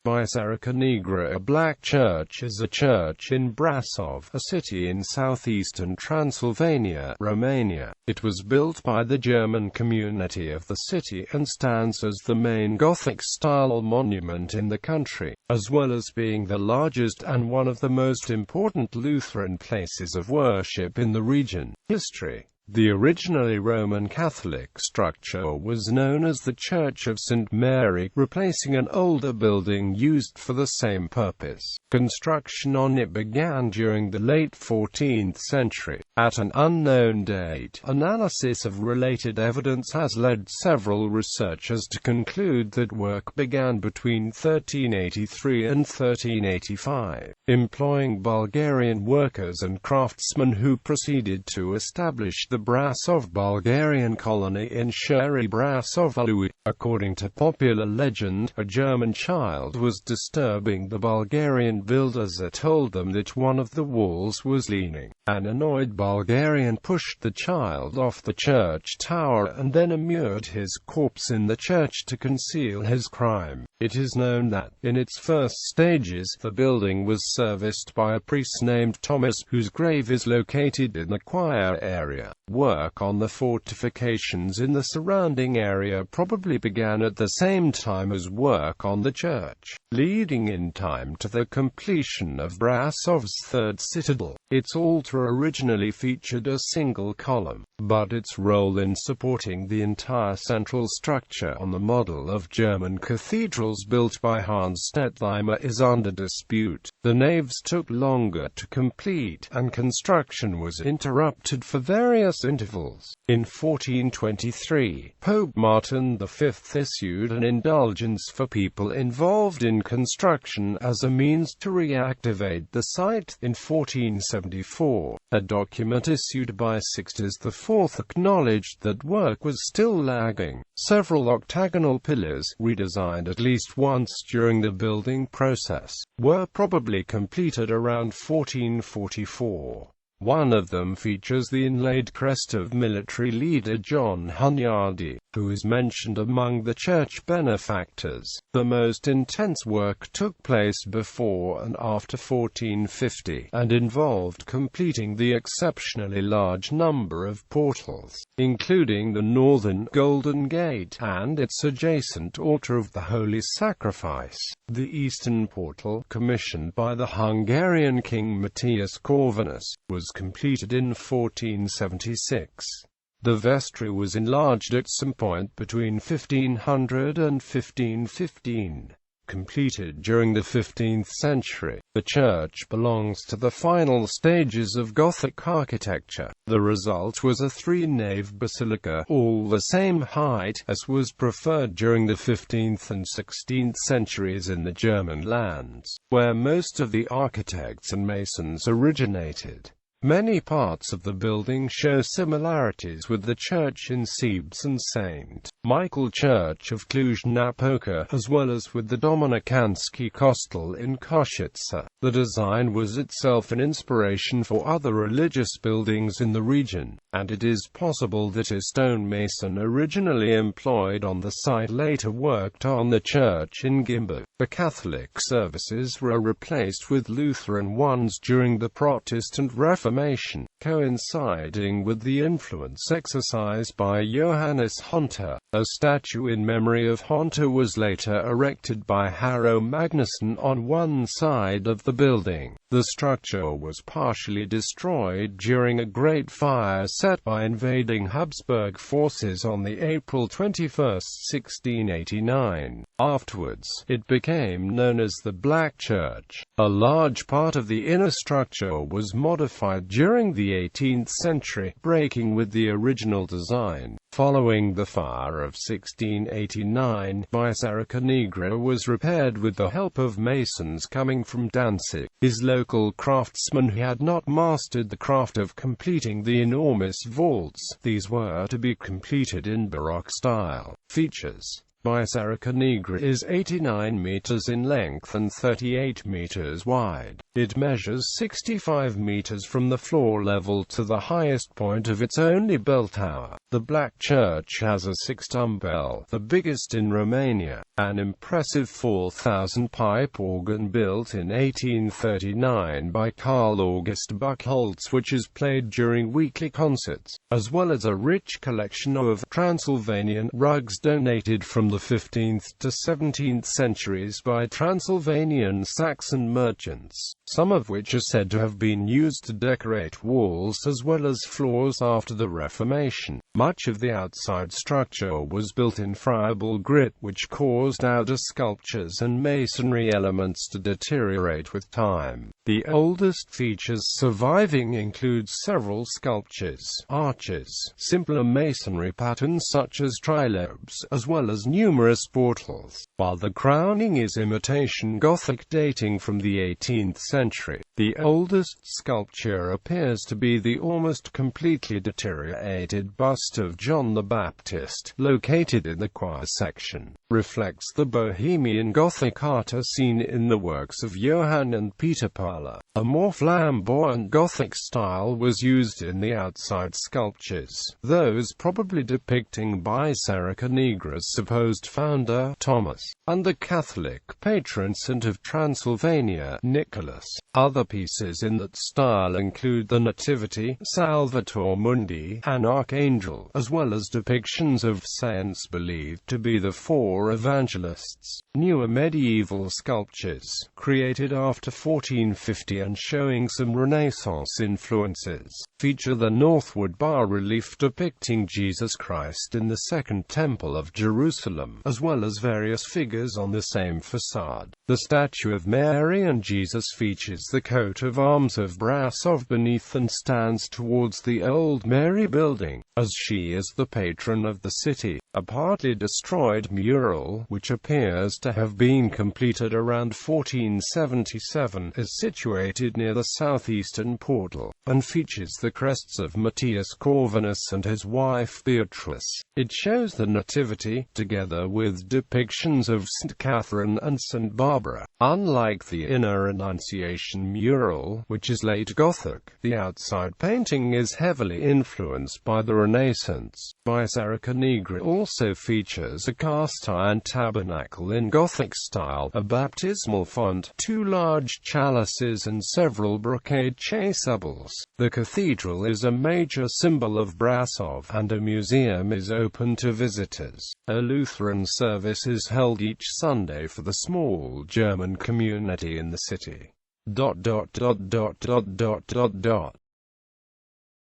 Biserica Neagră, a black church, is a church in Brașov, a city in southeastern Transylvania, Romania. It was built by the German community of the city and stands as the main Gothic-style monument in the country, as well as being the largest and one of the most important Lutheran places of worship in the region. History. The originally Roman Catholic structure was known as the Church of St. Mary, replacing an older building used for the same purpose. Construction on it began during the late 14th century. At an unknown date, analysis of related evidence has led several researchers to conclude that work began between 1383 and 1385, employing Bulgarian workers and craftsmen who proceeded to establish the Brașov Bulgarian colony in Sheri Brașovului. According to popular legend, a German child was disturbing the Bulgarian builders and told them that one of the walls was leaning. An annoyed Bulgarian pushed the child off the church tower and then immured his corpse in the church to conceal his crime. It is known that, in its first stages, the building was serviced by a priest named Thomas, whose grave is located in the choir area. Work on the fortifications in the surrounding area probably began at the same time as work on the church, leading in time to the completion of Brașov's third citadel. Its altar originally featured a single column, but its role in supporting the entire central structure on the model of German cathedrals built by Hans Stettlimer is under dispute. The naves took longer to complete, and construction was interrupted for various intervals. In 1423, Pope Martin V issued an indulgence for people involved in construction as a means to reactivate the site. In 1474, a document issued by Sixtus IV acknowledged that work was still lagging. Several octagonal pillars, redesigned at least once during the building process, were probably completed around 1444. One of them features the inlaid crest of military leader John Hunyadi, who is mentioned among the church benefactors. The most intense work took place before and after 1450, and involved completing the exceptionally large number of portals, including the northern Golden Gate and its adjacent altar of the Holy Sacrifice. The eastern portal, commissioned by the Hungarian king Matthias Corvinus, was completed in 1476. The vestry was enlarged at some point between 1500 and 1515. Completed during the 15th century, the church belongs to the final stages of Gothic architecture. The result was a three-nave basilica, all the same height as was preferred during the 15th and 16th centuries in the German lands, where most of the architects and masons originated. Many parts of the building show similarities with the church in Sebes and St. Michael Church of Cluj-Napoca, as well as with the Dominicansky Kostel in Košice. The design was itself an inspiration for other religious buildings in the region, and it is possible that a stonemason originally employed on the site later worked on the church in Gimba. The Catholic services were replaced with Lutheran ones during the Protestant Reformation, coinciding with the influence exercised by Johannes Honta. A statue in memory of Honta was later erected by Harro Magnusson on one side of the building. The structure was partially destroyed during a great fire set by invading Habsburg forces on the April 21, 1689. Afterwards, it became known as the Black Church. A large part of the inner structure was modified during the 18th century, breaking with the original design. Following the fire of 1689, Biserica Neagră was repaired with the help of masons coming from Danzig. His local craftsmen had not mastered the craft of completing the enormous vaults. These were to be completed in Baroque style. Features. Biserica Neagră is 89 meters in length and 38 meters wide. It measures 65 meters from the floor level to the highest point of its only bell tower. The Black Church has a 6-ton bell, the biggest in Romania, an impressive 4,000-pipe organ built in 1839 by Carl August Buchholz, which is played during weekly concerts, as well as a rich collection of Transylvanian rugs donated from the 15th to 17th centuries by Transylvanian Saxon merchants, some of which are said to have been used to decorate walls as well as floors after the Reformation. Much of the outside structure was built in friable grit, which caused outer sculptures and masonry elements to deteriorate with time. The oldest features surviving include several sculptures, arches, simpler masonry patterns such as trilobes, as well as numerous portals, while the crowning is imitation Gothic dating from the 18th century. The oldest sculpture appears to be the almost completely deteriorated bust of John the Baptist, located in the choir section. Reflects the Bohemian Gothic art as seen in the works of Johann and Peter Parler. A more flamboyant Gothic style was used in the outside sculptures, those probably depicting Biserica Neagră's supposed founder, Thomas, and the Catholic patron saint of Transylvania, Nicholas. Other pieces in that style include the Nativity, Salvator Mundi, an archangel, as well as depictions of saints believed to be the four evangelists. Newer medieval sculptures, created after 1450 and showing some Renaissance influences, feature the northward bas-relief depicting Jesus Christ in the Second Temple of Jerusalem, as well as various figures on the same facade. The statue of Mary and Jesus features the coat of arms of Brașov beneath and stands towards the Old Mary building, as she is the patron of the city. A partly destroyed mural, which appears to have been completed around 1477, is situated near the southeastern portal, and features the crests of Matthias Corvinus and his wife Beatrice. It shows the Nativity, together with depictions of St. Catherine and St. Barbara. Unlike the inner Annunciation mural, which is late Gothic, the outside painting is heavily influenced by the Renaissance. Biserica Neagră also features a cast-iron tabernacle in Gothic style, a baptismal font, 2 large chalices and several brocade chasubles. The cathedral is a major symbol of Brașov, and a museum is open to visitors. A Lutheran service is held each Sunday for the small German community in the city.